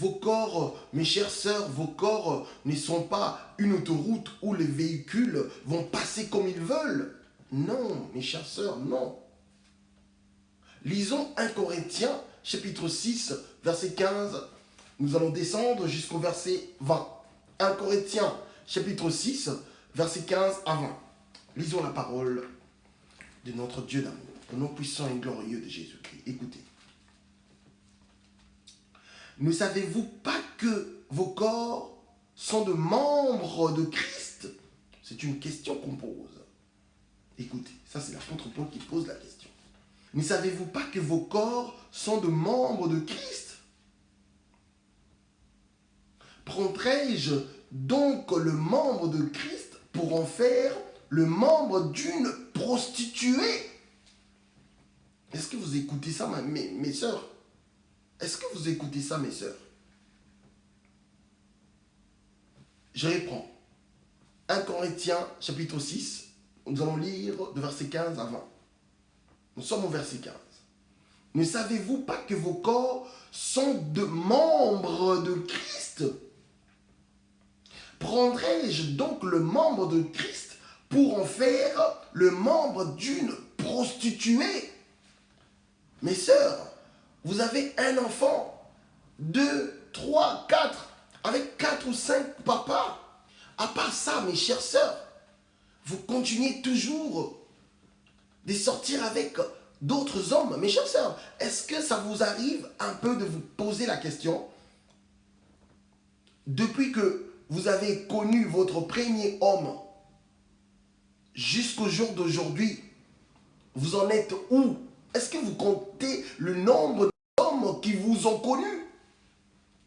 Vos corps, mes chères sœurs, vos corps ne sont pas une autoroute où les véhicules vont passer comme ils veulent. Non, mes chères sœurs, non. Lisons 1 Corinthiens, chapitre 6, verset 15. Nous allons descendre jusqu'au verset 20. 1 Corinthiens, chapitre 6, verset 15 à 20. Lisons la parole de notre Dieu d'amour, au nom puissant et glorieux de Jésus-Christ. Écoutez. Ne savez-vous pas que vos corps sont de membres de Christ? C'est une question qu'on pose. Écoutez, ça c'est l'apôtre Paul qui pose la question. Ne savez-vous pas que vos corps sont de membres de Christ? Prendrai-je donc le membre de Christ pour en faire le membre d'une prostituée? Est-ce que vous écoutez ça, mes sœurs? Est-ce que vous écoutez ça, mes sœurs? Je reprends. 1 Corinthiens, chapitre 6. Nous allons lire de verset 15 à 20. Nous sommes au verset 15. Ne savez-vous pas que vos corps sont de membres de Christ? Prendrai-je donc le membre de Christ pour en faire le membre d'une prostituée? Mes sœurs, vous avez un enfant, 2, 3, 4, avec 4 ou 5 papas. À part ça, mes chères sœurs, vous continuez toujours de sortir avec d'autres hommes. Mes chères sœurs, est-ce que ça vous arrive un peu de vous poser la question, depuis que vous avez connu votre premier homme jusqu'au jour d'aujourd'hui, vous en êtes où? Est-ce que vous comptez le nombre d'hommes qui vous ont connus?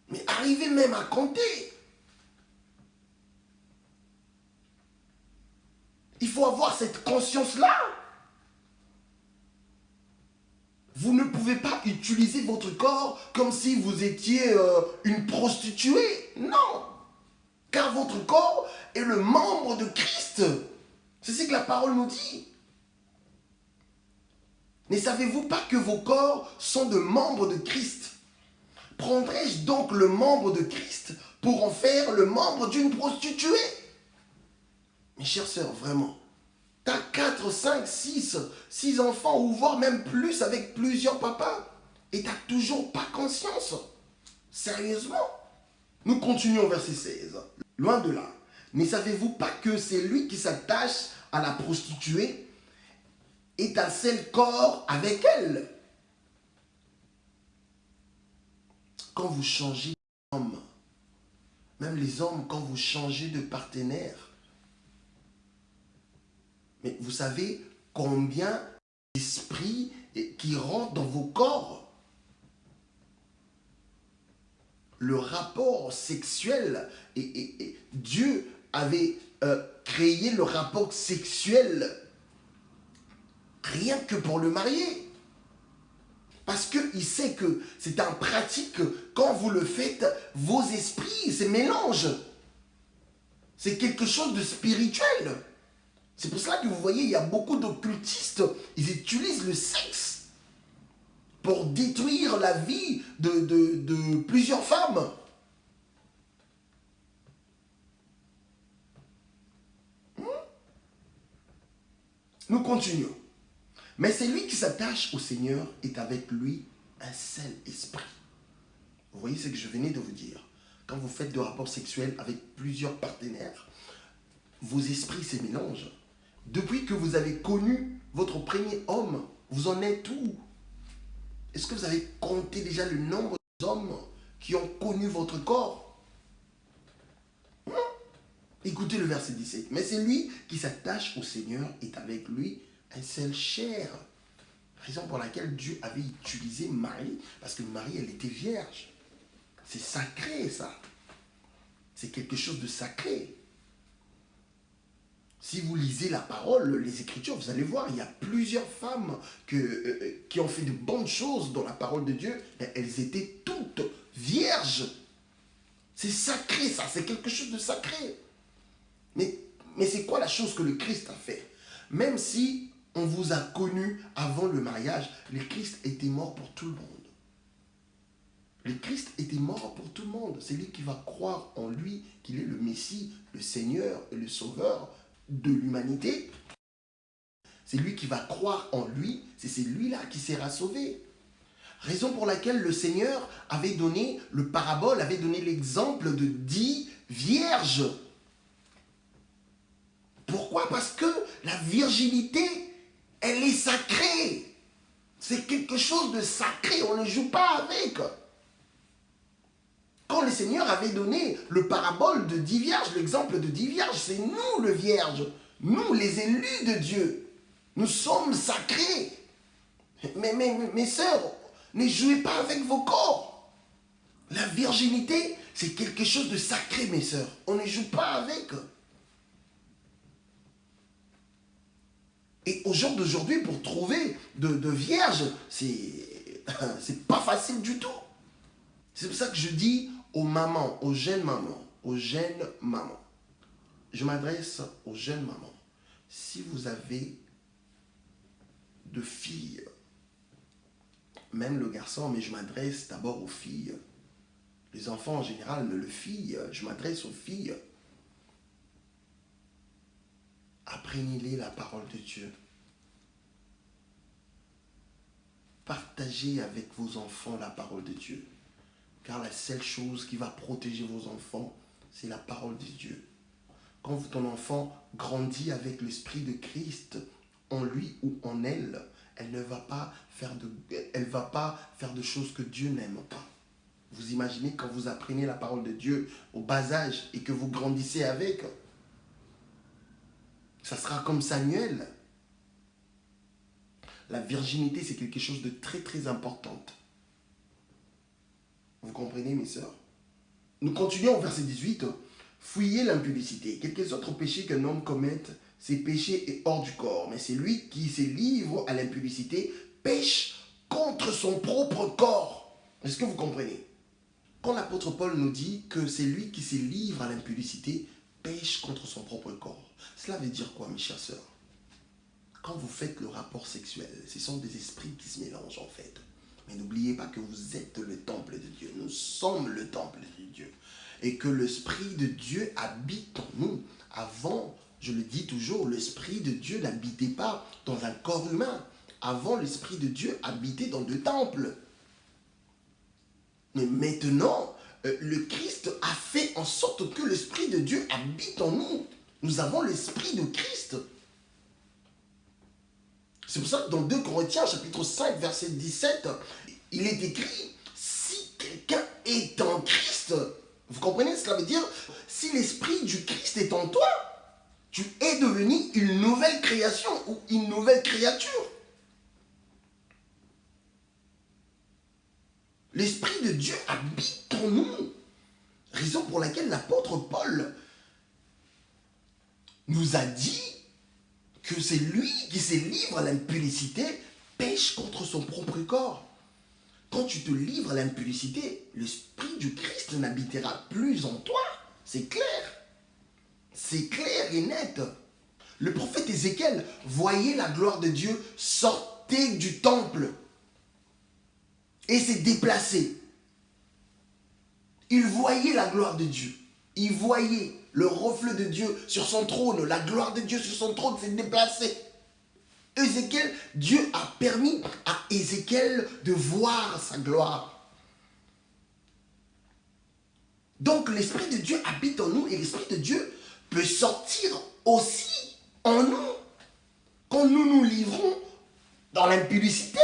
Mais arrivez même à compter. Il faut avoir cette conscience-là. Vous ne pouvez pas utiliser votre corps comme si vous étiez une prostituée. Non. Car votre corps est le membre de Christ. C'est ce que la parole nous dit. Ne savez-vous pas que vos corps sont de membres de Christ? Prendrai-je donc le membre de Christ pour en faire le membre d'une prostituée? Mes chères sœurs, vraiment, tu as 4, 5, 6 enfants, ou voire même plus avec plusieurs papas, et tu n'as toujours pas conscience. Sérieusement? Nous continuons au verset 16. Loin de là, ne savez-vous pas que c'est lui qui s'attache à la prostituée est un seul corps avec elle? Quand vous changez d'homme, même les hommes, quand vous changez de partenaire, mais vous savez combien d'esprits qui rentrent dans vos corps? Le rapport sexuel, et Dieu avait créé le rapport sexuel rien que pour le marié. Parce qu'il sait que c'est en pratique, quand vous le faites, vos esprits se mélangent. C'est quelque chose de spirituel. C'est pour cela que vous voyez, il y a beaucoup d'occultistes, ils utilisent le sexe pour détruire la vie de plusieurs femmes. Nous continuons. Mais celui qui s'attache au Seigneur est avec lui un seul esprit. Vous voyez ce que je venais de vous dire. Quand vous faites des rapports sexuels avec plusieurs partenaires, vos esprits se mélangent. Depuis que vous avez connu votre premier homme, vous en êtes où? Est-ce que vous avez compté déjà le nombre d'hommes qui ont connu votre corps? Écoutez le verset 17. Mais c'est lui qui s'attache au Seigneur est avec lui un seul chair. Raison pour laquelle Dieu avait utilisé Marie, parce que Marie, elle était vierge. C'est sacré, ça. C'est quelque chose de sacré. Si vous lisez la parole, les Écritures, vous allez voir, il y a plusieurs femmes qui ont fait de bonnes choses dans la parole de Dieu, mais elles étaient toutes vierges. C'est sacré, ça. C'est quelque chose de sacré. Mais c'est quoi la chose que le Christ a fait? Même si on vous a connu avant le mariage, le Christ était mort pour tout le monde. Le Christ était mort pour tout le monde. C'est lui qui va croire en lui, qu'il est le Messie, le Seigneur et le Sauveur de l'humanité. C'est lui qui va croire en lui, c'est celui-là qui sera sauvé. Raison pour laquelle le Seigneur avait donné le parabole, avait donné l'exemple de 10 vierges. Pourquoi? Parce que la virginité, elle est sacrée. C'est quelque chose de sacré, on ne joue pas avec. Quand le Seigneur avait donné le parabole de 10 vierges, l'exemple de 10 vierges, c'est nous le vierge, nous les élus de Dieu. Nous sommes sacrés. Mais mes sœurs, ne jouez pas avec vos corps. La virginité, c'est quelque chose de sacré, mes sœurs. On ne joue pas avec. Et au jour d'aujourd'hui, pour trouver de vierges, c'est pas facile du tout. C'est pour ça que je dis aux mamans, aux jeunes mamans, je m'adresse aux jeunes mamans. Si vous avez de filles, même le garçon, mais je m'adresse d'abord aux filles. Les enfants en général, mais les filles, je m'adresse aux filles. Apprenez-les la parole de Dieu. Partagez avec vos enfants la parole de Dieu. Car la seule chose qui va protéger vos enfants, c'est la parole de Dieu. Quand ton enfant grandit avec l'esprit de Christ en lui ou en elle, elle ne va pas faire de choses que Dieu n'aime pas. Vous imaginez quand vous apprenez la parole de Dieu au bas âge et que vous grandissez avec, ça sera comme Samuel. La virginité, c'est quelque chose de très très important. Vous comprenez, mes sœurs? Nous continuons au verset 18. Fuyez l'impudicité. Quelques autres péchés qu'un homme commette, ces péchés est hors du corps. Mais c'est lui qui se livre à l'impudicité, pêche contre son propre corps. Est-ce que vous comprenez? Quand l'apôtre Paul nous dit que c'est lui qui se livre à l'impudicité, pêche contre son propre corps. Cela veut dire quoi, mes chères sœurs? Quand vous faites le rapport sexuel, ce sont des esprits qui se mélangent en fait. Mais n'oubliez pas que vous êtes le temple de Dieu. Nous sommes le temple de Dieu. Et que l'Esprit de Dieu habite en nous. Avant, je le dis toujours, l'Esprit de Dieu n'habitait pas dans un corps humain. Avant, l'Esprit de Dieu habitait dans deux temples. Mais maintenant, le Christ a fait en sorte que l'Esprit de Dieu habite en nous. Nous avons l'Esprit de Christ. C'est pour ça que dans 2 Corinthiens, chapitre 5, verset 17, il est écrit, si quelqu'un est en Christ, vous comprenez? Cela veut dire, si l'Esprit du Christ est en toi, tu es devenu une nouvelle création ou une nouvelle créature. L'Esprit de Dieu habite en nous. Raison pour laquelle l'apôtre Paul nous a dit que c'est lui qui se livre à l'impudicité, pêche contre son propre corps. Quand tu te livres à l'impudicité, l'Esprit du Christ n'habitera plus en toi. C'est clair. C'est clair et net. Le prophète Ézéchiel voyait la gloire de Dieu sortir du temple et s'est déplacé. Il voyait la gloire de Dieu. Il voyait le reflet de Dieu sur son trône, la gloire de Dieu sur son trône s'est déplacée. Ézéchiel, Dieu a permis à Ézéchiel de voir sa gloire. Donc l'Esprit de Dieu habite en nous et l'Esprit de Dieu peut sortir aussi en nous quand nous nous livrons dans l'impudicité.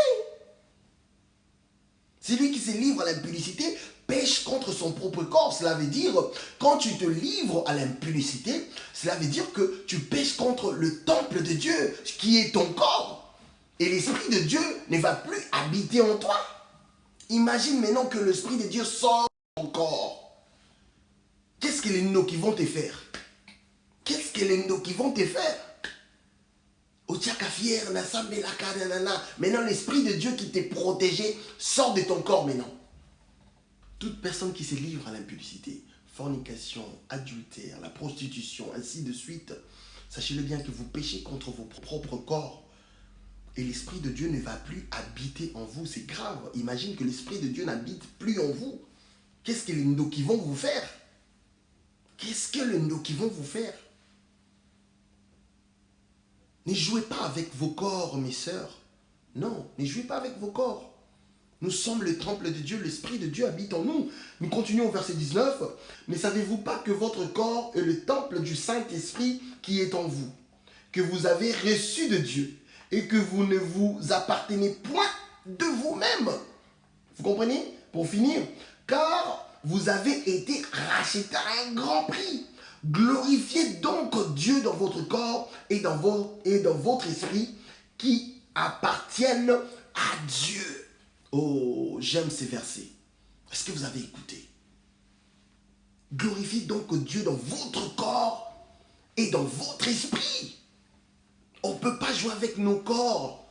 C'est lui qui se livre à l'impudicité, pêche contre son propre corps. Cela veut dire, quand tu te livres à l'impudicité, cela veut dire que tu pêches contre le temple de Dieu, qui est ton corps. Et l'Esprit de Dieu ne va plus habiter en toi. Imagine maintenant que l'Esprit de Dieu sort de ton corps. Qu'est-ce que les noms qui vont te faire? Qu'est-ce que les noms qui vont te faire? Maintenant, l'Esprit de Dieu qui t'est protégé sort de ton corps maintenant. Toute personne qui se livre à l'impudicité, fornication, adultère, la prostitution, ainsi de suite, sachez-le bien que vous péchez contre vos propres corps. Et l'Esprit de Dieu ne va plus habiter en vous. C'est grave. Imagine que l'Esprit de Dieu n'habite plus en vous. Qu'est-ce que les Ndoki vont vous faire? Qu'est-ce que les Ndoki vont vous faire? Ne jouez pas avec vos corps, mes sœurs. Non, ne jouez pas avec vos corps. Nous sommes le temple de Dieu, l'Esprit de Dieu habite en nous. Nous continuons au verset 19. Ne savez-vous pas que votre corps est le temple du Saint-Esprit qui est en vous, que vous avez reçu de Dieu et que vous ne vous appartenez point de vous-même? Vous comprenez? Pour finir, car vous avez été rachetés à un grand prix. Glorifiez donc Dieu dans votre corps et dans votre esprit qui appartiennent à Dieu. Oh, j'aime ces versets. Est-ce que vous avez écouté? Glorifiez donc Dieu dans votre corps et dans votre esprit. On ne peut pas jouer avec nos corps,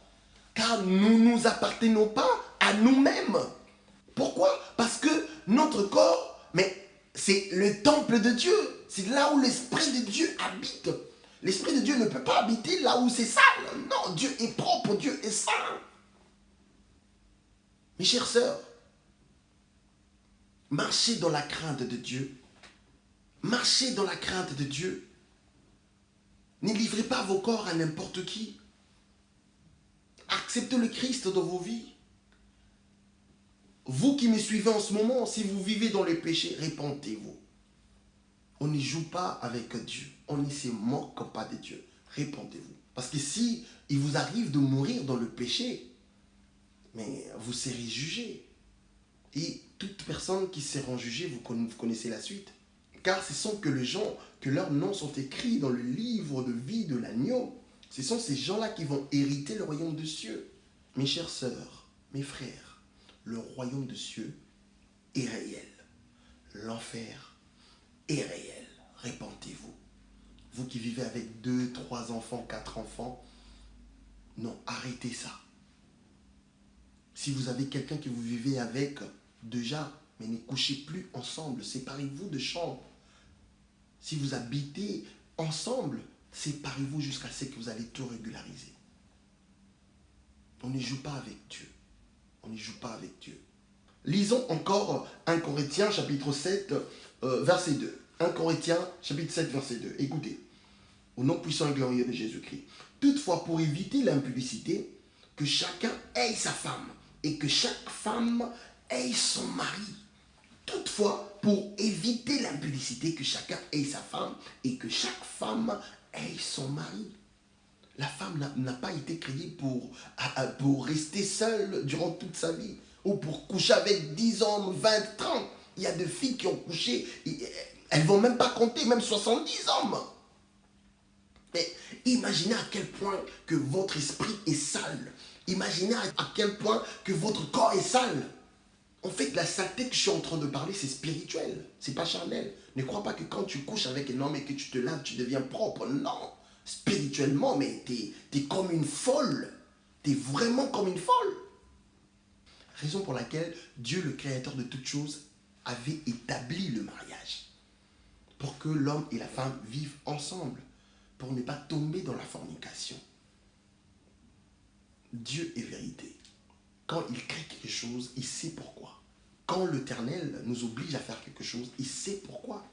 car nous ne nous appartenons pas à nous-mêmes. Pourquoi? Parce que notre corps, mais c'est le temple de Dieu. C'est là où l'Esprit de Dieu habite. L'Esprit de Dieu ne peut pas habiter là où c'est sale. Non, Dieu est propre, Dieu est saint. Mes chères sœurs, marchez dans la crainte de Dieu. Marchez dans la crainte de Dieu. Ne livrez pas vos corps à n'importe qui. Acceptez le Christ dans vos vies. Vous qui me suivez en ce moment, si vous vivez dans le péché, répentez-vous. On ne joue pas avec Dieu. On ne se moque pas de Dieu. Répentez-vous. Parce que si il vous arrive de mourir dans le péché, mais vous serez jugé. Et toute personne qui sera jugée, vous connaissez la suite. Car ce sont que les gens, que leurs noms sont écrits dans le livre de vie de l'agneau. Ce sont ces gens-là qui vont hériter le royaume des cieux. Mes chères sœurs, mes frères, le royaume des cieux est réel. L'enfer est réel. Répentez-vous. Vous qui vivez avec 2, 3 enfants, 4 enfants, non, arrêtez ça. Si vous avez quelqu'un que vous vivez avec déjà, mais ne couchez plus ensemble, séparez-vous de chambre. Si vous habitez ensemble, séparez-vous jusqu'à ce que vous allez tout régulariser. On ne joue pas avec Dieu. On ne joue pas avec Dieu. Lisons encore 1 Corinthiens chapitre 7, verset 2. 1 Corinthiens chapitre 7, verset 2. Écoutez. Au nom puissant et glorieux de Jésus-Christ. Toutefois, pour éviter l'impudicité, que chacun ait sa femme et que chaque femme ait son mari. Toutefois, pour éviter l'impudicité, que chacun ait sa femme et que chaque femme ait son mari. La femme n'a pas été créée pour rester seule durant toute sa vie ou pour coucher avec 10 hommes, 20, 30. Il y a des filles qui ont couché, elles ne vont même pas compter, même 70 hommes. Mais imaginez à quel point que votre esprit est sale. Imaginez à quel point que votre corps est sale. En fait, la saleté que je suis en train de parler, c'est spirituel. C'est pas charnel. Ne crois pas que quand tu couches avec un homme et que tu te laves, tu deviens propre. Non. Spirituellement, mais t'es comme une folle. T'es vraiment comme une folle. Raison pour laquelle Dieu, le créateur de toutes choses, avait établi le mariage. Pour que l'homme et la femme vivent ensemble. Pour ne pas tomber dans la fornication. Dieu est vérité. Quand il crée quelque chose, il sait pourquoi. Quand l'Éternel nous oblige à faire quelque chose, il sait pourquoi.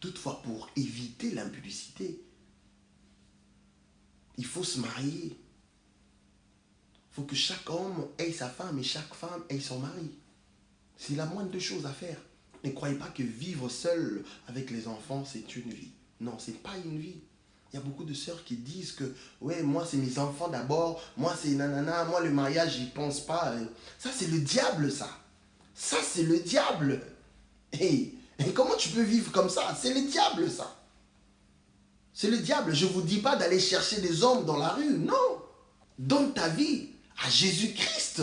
Toutefois, pour éviter l'impudicité, il faut se marier. Il faut que chaque homme ait sa femme et chaque femme ait son mari. C'est la moindre des choses à faire. Ne croyez pas que vivre seul avec les enfants, c'est une vie. Non, ce n'est pas une vie. Il y a beaucoup de sœurs qui disent que, ouais, moi, c'est mes enfants d'abord, moi, c'est nanana, moi, le mariage, j'y pense pas. Ça, c'est le diable, ça. Ça, c'est le diable. Hey, et comment tu peux vivre comme ça? C'est le diable, ça. C'est le diable. Je ne vous dis pas d'aller chercher des hommes dans la rue. Non. Donne ta vie à Jésus-Christ.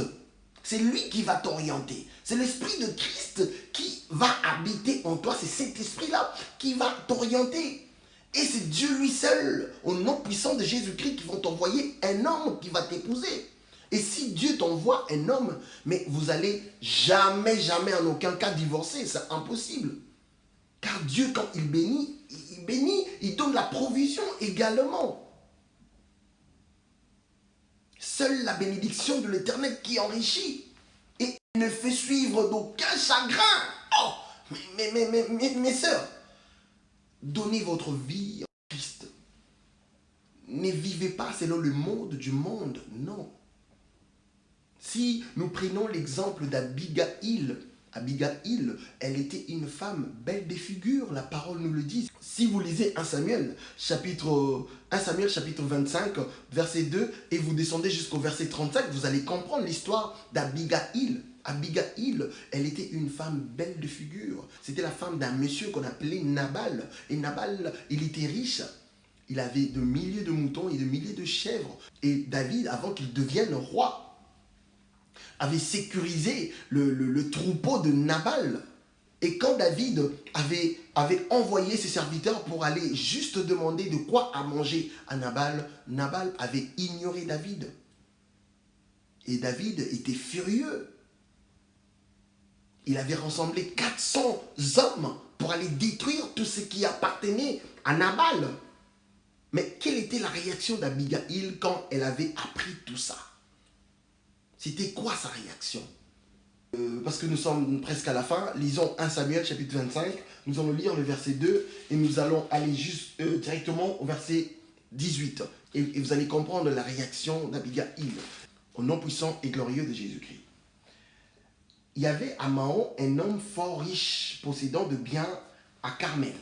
C'est lui qui va t'orienter. C'est l'Esprit de Christ qui va habiter en toi. C'est cet esprit-là qui va t'orienter. Et c'est Dieu lui seul, au nom puissant de Jésus-Christ, qui va t'envoyer un homme qui va t'épouser. Et si Dieu t'envoie un homme, mais vous allez jamais, jamais en aucun cas divorcer. C'est impossible. Car Dieu, quand il bénit, il donne la provision également. Seule la bénédiction de l'Éternel qui enrichit. Et ne fait suivre d'aucun chagrin. Oh, mes sœurs, donnez votre vie en Christ. Ne vivez pas selon le mode du monde, non. Si nous prenons l'exemple d'Abigaïl, Abigaïl, elle était une femme belle de figure, la parole nous le dit. Si vous lisez 1 Samuel chapitre 25, verset 2, et vous descendez jusqu'au verset 35, vous allez comprendre l'histoire d'Abigaïl. Abigaïl, elle était une femme belle de figure. C'était la femme d'un monsieur qu'on appelait Nabal. Et Nabal, il était riche. Il avait de milliers de moutons et de milliers de chèvres. Et David, avant qu'il devienne roi, avait sécurisé le troupeau de Nabal. Et quand David avait envoyé ses serviteurs pour aller juste demander de quoi à manger à Nabal, Nabal avait ignoré David. Et David était furieux. Il avait rassemblé 400 hommes pour aller détruire tout ce qui appartenait à Nabal. Mais quelle était la réaction d'Abigaïl quand elle avait appris tout ça? C'était quoi sa réaction? Parce que nous sommes presque à la fin, lisons 1 Samuel chapitre 25, nous allons lire le verset 2 et nous allons aller juste directement au verset 18. Et vous allez comprendre la réaction d'Abigaïl, au nom puissant et glorieux de Jésus-Christ. Il y avait à Maon un homme fort riche, possédant de biens à Carmel.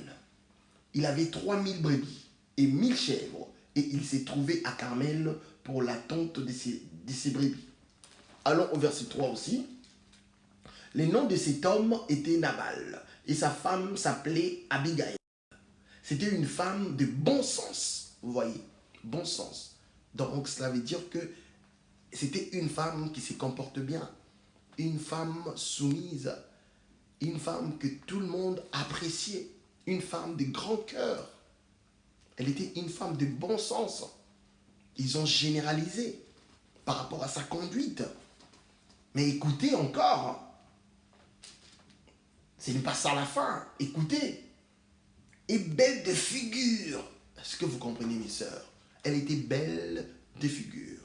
Il avait 3000 brebis et 1000 chèvres, et il s'est trouvé à Carmel pour la tonte de ses brebis. Allons au verset 3 aussi. Le nom de cet homme était Nabal, et sa femme s'appelait Abigail. C'était une femme de bon sens, vous voyez, bon sens. Donc cela veut dire que c'était une femme qui se comporte bien, une femme soumise, une femme que tout le monde appréciait, une femme de grand cœur. Elle était une femme de bon sens. Ils ont généralisé par rapport à sa conduite. Mais écoutez encore, ce n'est pas ça la fin. Écoutez, et belle de figure. Est-ce que vous comprenez, mes sœurs? Elle était belle de figure.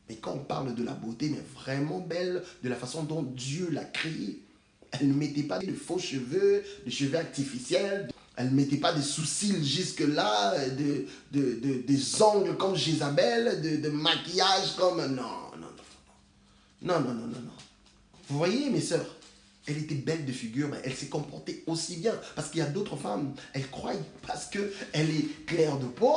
Mais quand on parle de la beauté, mais vraiment belle, de la façon dont Dieu l'a créée. Elle ne mettait pas de faux cheveux, de cheveux artificiels. Elle ne mettait pas de sourcils jusque-là, des ongles comme Jézabel, de maquillage comme... Non. Vous voyez, mes sœurs, elle était belle de figure, mais elle s'est comportée aussi bien. Parce qu'il y a d'autres femmes, elles croient parce qu'elle est claire de peau,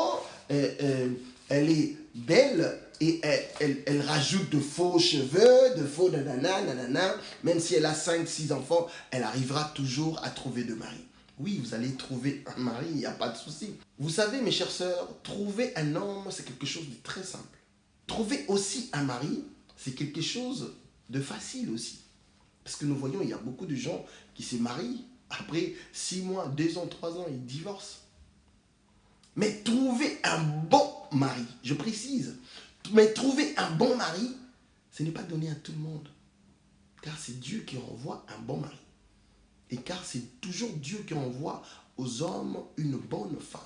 elle est belle, et elle rajoute de faux cheveux, de faux nanana. Même si elle a 5-6 enfants, elle arrivera toujours à trouver de mari. Oui, vous allez trouver un mari, il n'y a pas de souci. Vous savez, mes chères sœurs, trouver un homme, c'est quelque chose de très simple. Trouver aussi un mari, c'est quelque chose de facile aussi. Parce que nous voyons, il y a beaucoup de gens qui se marient. Après 6 mois, 2 ans, 3 ans, ils divorcent. Mais trouver un bon mari, je précise, mais trouver un bon mari, ce n'est pas donné à tout le monde. Car c'est Dieu qui envoie un bon mari. Et car c'est toujours Dieu qui envoie aux hommes une bonne femme.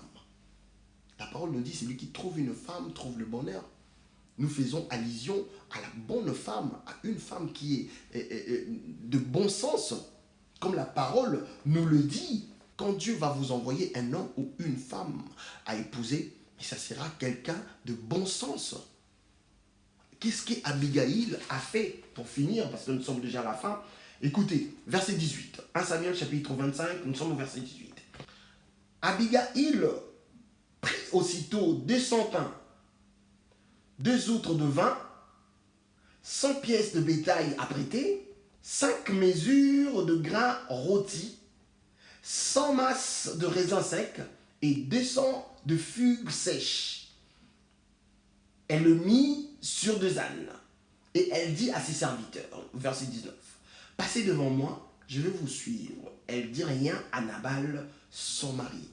La parole nous dit, celui qui trouve une femme trouve le bonheur. Nous faisons allusion à la bonne femme, à une femme qui est de bon sens. Comme la parole nous le dit, quand Dieu va vous envoyer un homme ou une femme à épouser, ça sera quelqu'un de bon sens. Qu'est-ce qu'Abigaïl a fait pour finir, parce que nous sommes déjà à la fin. Écoutez, verset 18, 1 Samuel chapitre 25, nous sommes au verset 18. Abigaïl prit aussitôt 200 pains, 2 outres de vin, 100 pièces de bétail apprêtées, 5 mesures de grains rôtis, 100 masses de raisins secs et 200 de figues sèches. Elle le mit sur 2 ânes et elle dit à ses serviteurs, verset 19, « Passez devant moi, je vais vous suivre. » Elle dit rien à Nabal, son mari.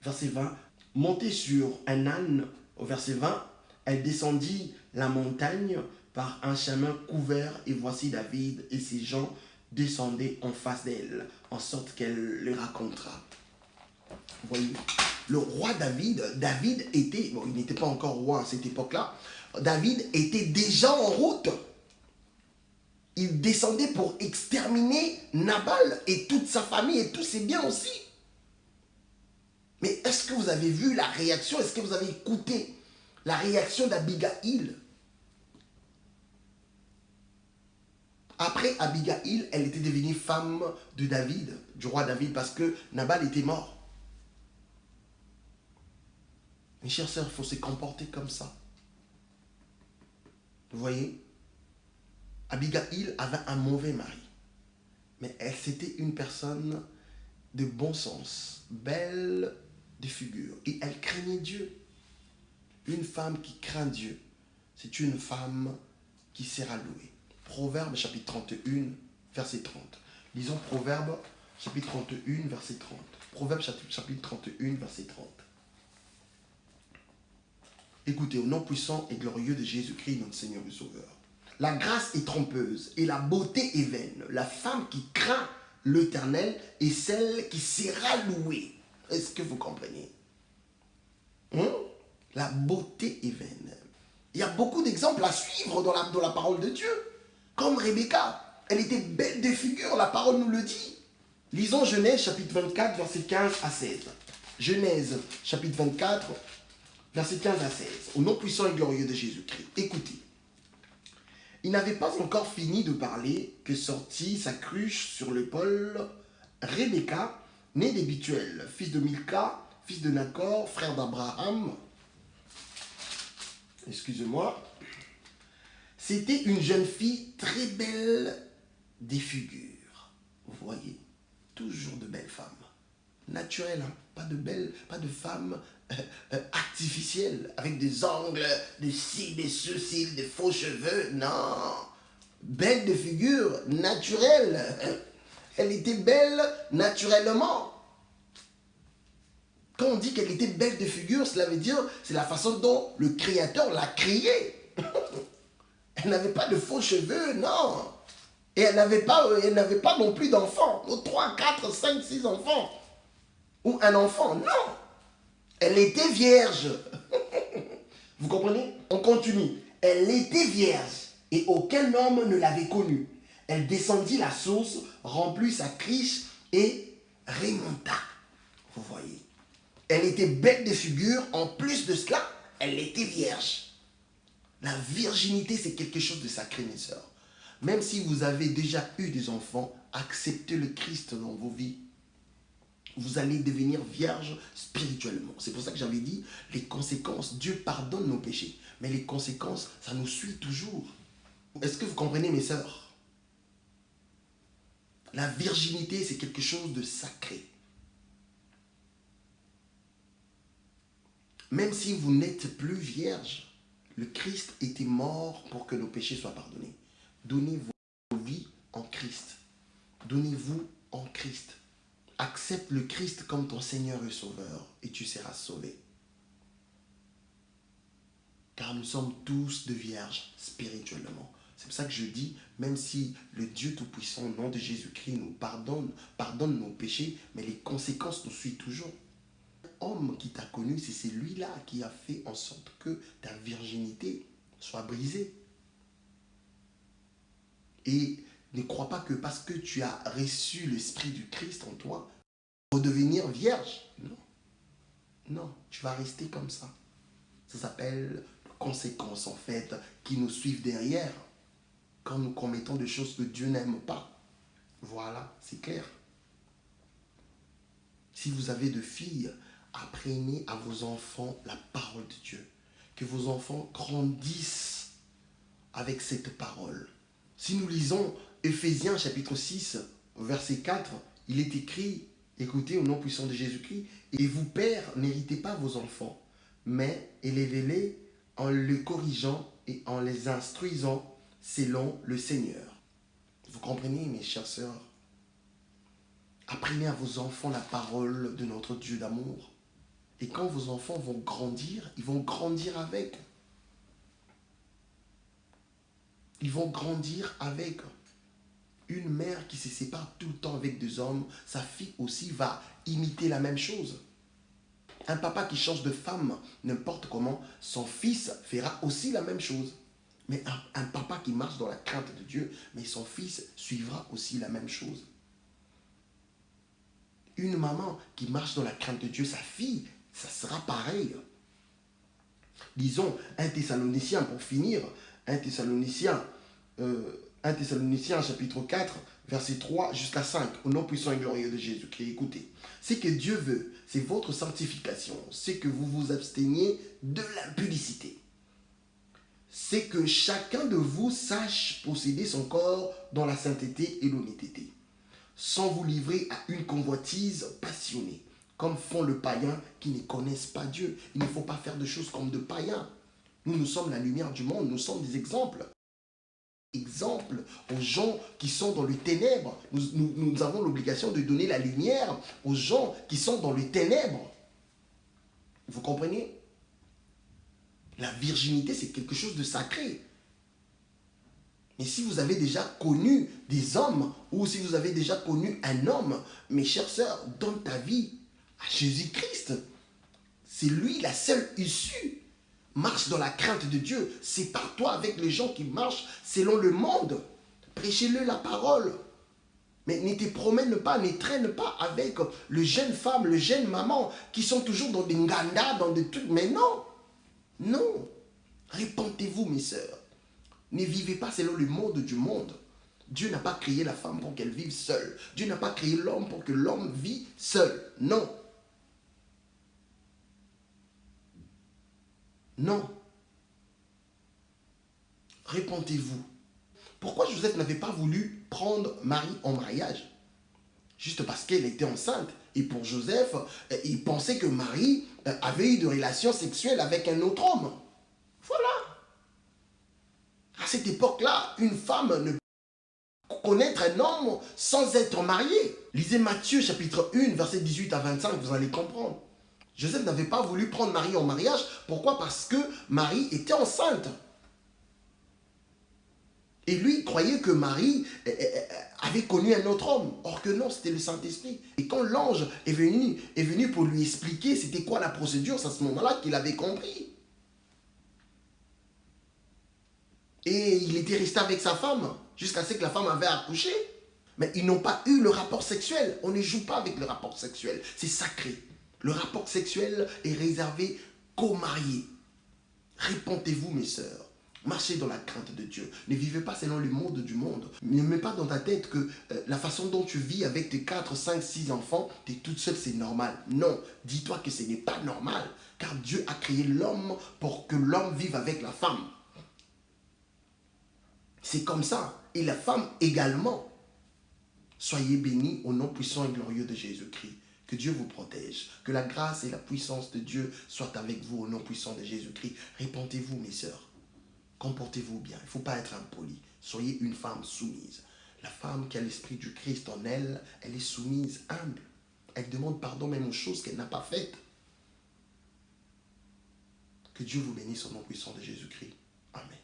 Verset 20, « Montez sur un âne. » Au verset 20, elle descendit la montagne par un chemin couvert et voici David et ses gens descendaient en face d'elle, en sorte qu'elle le racontera. Vous voyez, le roi David était, bon, il n'était pas encore roi à cette époque-là, David était déjà en route. il descendait pour exterminer Nabal et toute sa famille et tous ses biens aussi. Mais est-ce que vous avez vu la réaction? Est-ce que vous avez écouté la réaction d'Abigail? Après Abigail, elle était devenue femme de David, du roi David, parce que Nabal était mort. Mes chers sœurs, il faut se comporter comme ça. Vous voyez? Abigail avait un mauvais mari. Mais elle, c'était une personne de bon sens, belle de figure. Et elle craignait Dieu. Une femme qui craint Dieu, c'est une femme qui sera louée. Proverbe chapitre 31, verset 30. Lisons Proverbe chapitre 31, verset 30. Proverbe chapitre 31, verset 30. Écoutez, au nom puissant et glorieux de Jésus-Christ, notre Seigneur et Sauveur. La grâce est trompeuse et la beauté est vaine. La femme qui craint l'Éternel est celle qui sera louée. Est-ce que vous comprenez? La beauté est vaine. Il y a beaucoup d'exemples à suivre dans la parole de Dieu. Comme Rebecca, elle était belle de figure, la parole nous le dit. Lisons Genèse chapitre 24, verset 15 à 16. Genèse chapitre 24, verset 15 à 16. Au nom puissant et glorieux de Jésus-Christ. Écoutez. Il n'avait pas encore fini de parler que sortit sa cruche sur l'épaule Rebecca, née de Bethuel, fils de Milca, fils de Nacor, frère d'Abraham. Excusez-moi. C'était une jeune fille très belle des figures. Vous voyez, toujours de belles femmes. Naturelles, hein? Pas de femmes artificielles, avec des ongles, des cils, des sourcils, des faux cheveux. Non. Belle de figure, naturelle. Elle était belle naturellement. Quand on dit qu'elle était belle de figure, cela veut dire c'est la façon dont le Créateur l'a créée. Elle n'avait pas de faux cheveux, non. Et elle n'avait pas non plus d'enfants. 3, 4, 5, 6 enfants. Ou un enfant, non. Elle était vierge. Vous comprenez? On continue. Elle était vierge et aucun homme ne l'avait connue. Elle descendit la source, remplit sa criche et remonta. Vous voyez? Elle était belle de figure. En plus de cela, elle était vierge. La virginité, c'est quelque chose de sacré, mes sœurs. Même si vous avez déjà eu des enfants, acceptez le Christ dans vos vies. Vous allez devenir vierge spirituellement. C'est pour ça que j'avais dit, les conséquences, Dieu pardonne nos péchés. Mais les conséquences, ça nous suit toujours. Est-ce que vous comprenez, mes sœurs? La virginité, c'est quelque chose de sacré. Même si vous n'êtes plus vierge, le Christ était mort pour que nos péchés soient pardonnés. Donnez vos vies en Christ. Donnez-vous en Christ. Accepte le Christ comme ton Seigneur et Sauveur et tu seras sauvé. Car nous sommes tous de vierges spirituellement. C'est pour ça que je dis, même si le Dieu Tout-Puissant, au nom de Jésus-Christ, nous pardonne nos péchés, mais les conséquences nous suivent toujours. Homme qui t'a connu, c'est celui-là qui a fait en sorte que ta virginité soit brisée. Et ne crois pas que parce que tu as reçu l'Esprit du Christ en toi, redevenir vierge. Non. Non, tu vas rester comme ça. Ça s'appelle conséquences en fait qui nous suivent derrière quand nous commettons des choses que Dieu n'aime pas. Voilà, c'est clair. Si vous avez de filles, apprenez à vos enfants la parole de Dieu. Que vos enfants grandissent avec cette parole. Si nous lisons Éphésiens chapitre 6, verset 4, il est écrit, écoutez, au nom puissant de Jésus-Christ, et vous, pères, n'héritez pas vos enfants, mais élevez-les en les corrigeant et en les instruisant selon le Seigneur. Vous comprenez, mes chères sœurs? Apprenez à vos enfants la parole de notre Dieu d'amour. Et quand vos enfants vont grandir, ils vont grandir avec. Ils vont grandir avec. Une mère qui se sépare tout le temps avec des hommes, sa fille aussi va imiter la même chose. Un papa qui change de femme, n'importe comment, son fils fera aussi la même chose. Mais un papa qui marche dans la crainte de Dieu, mais son fils suivra aussi la même chose. Une maman qui marche dans la crainte de Dieu, sa fille, ça sera pareil. Disons, 1 Thessaloniciens, pour finir, 1 Thessaloniciens, 1 Thessaloniciens chapitre 4, verset 3 jusqu'à 5, au nom puissant et glorieux de Jésus-Christ. Écoutez, ce que Dieu veut, c'est votre sanctification, c'est que vous vous absteniez de l'impudicité. C'est que chacun de vous sache posséder son corps dans la sainteté et l'honnêteté, sans vous livrer à une convoitise passionnée, comme font les païens qui ne connaissent pas Dieu. Il ne faut pas faire de choses comme de païens. Nous sommes la lumière du monde, nous sommes des exemples. Exemples aux gens qui sont dans les ténèbres. Nous avons l'obligation de donner la lumière aux gens qui sont dans les ténèbres. Vous comprenez? La virginité, c'est quelque chose de sacré. Mais si vous avez déjà connu des hommes, ou si vous avez déjà connu un homme, mes chères sœurs, donne ta vie à Jésus-Christ. C'est lui la seule issue. Marche dans la crainte de Dieu. Sépare-toi avec les gens qui marchent selon le monde. Prêchez-le la parole. Mais ne te promène pas, ne traîne pas avec le jeune femme, le jeune maman, qui sont toujours dans des ngandas, dans des trucs. Mais non. Non. Répentez-vous, mes sœurs. Ne vivez pas selon le mode du monde. Dieu n'a pas créé la femme pour qu'elle vive seule. Dieu n'a pas créé l'homme pour que l'homme vive seul. Non. Non. Répentez-vous. Pourquoi Joseph n'avait pas voulu prendre Marie en mariage? Juste parce qu'elle était enceinte. Et pour Joseph, il pensait que Marie avait eu de relations sexuelles avec un autre homme. Voilà. À cette époque-là, une femme ne peut connaître un homme sans être mariée. Lisez Matthieu chapitre 1, verset 18 à 25, vous allez comprendre. Joseph n'avait pas voulu prendre Marie en mariage. Pourquoi? Parce que Marie était enceinte. Et lui, il croyait que Marie avait connu un autre homme. Or que non, c'était le Saint-Esprit. Et quand l'ange est venu pour lui expliquer c'était quoi la procédure, c'est à ce moment-là qu'il avait compris. Et il était resté avec sa femme jusqu'à ce que la femme avait accouché. Mais ils n'ont pas eu le rapport sexuel. On ne joue pas avec le rapport sexuel. C'est sacré. Le rapport sexuel est réservé qu'aux mariés. Répentez-vous, mes sœurs. Marchez dans la crainte de Dieu. Ne vivez pas selon le mode du monde. Ne mets pas dans ta tête que la façon dont tu vis avec tes 4, 5, 6 enfants, tu es toute seule, c'est normal. Non, dis-toi que ce n'est pas normal. Car Dieu a créé l'homme pour que l'homme vive avec la femme. C'est comme ça. Et la femme également. Soyez bénis au nom puissant et glorieux de Jésus-Christ. Que Dieu vous protège. Que la grâce et la puissance de Dieu soient avec vous au nom puissant de Jésus-Christ. Répentez-vous, mes sœurs. Comportez-vous bien. Il ne faut pas être impoli. Soyez une femme soumise. La femme qui a l'esprit du Christ en elle, elle est soumise, humble. Elle demande pardon même aux choses qu'elle n'a pas faites. Que Dieu vous bénisse au nom puissant de Jésus-Christ. Amen.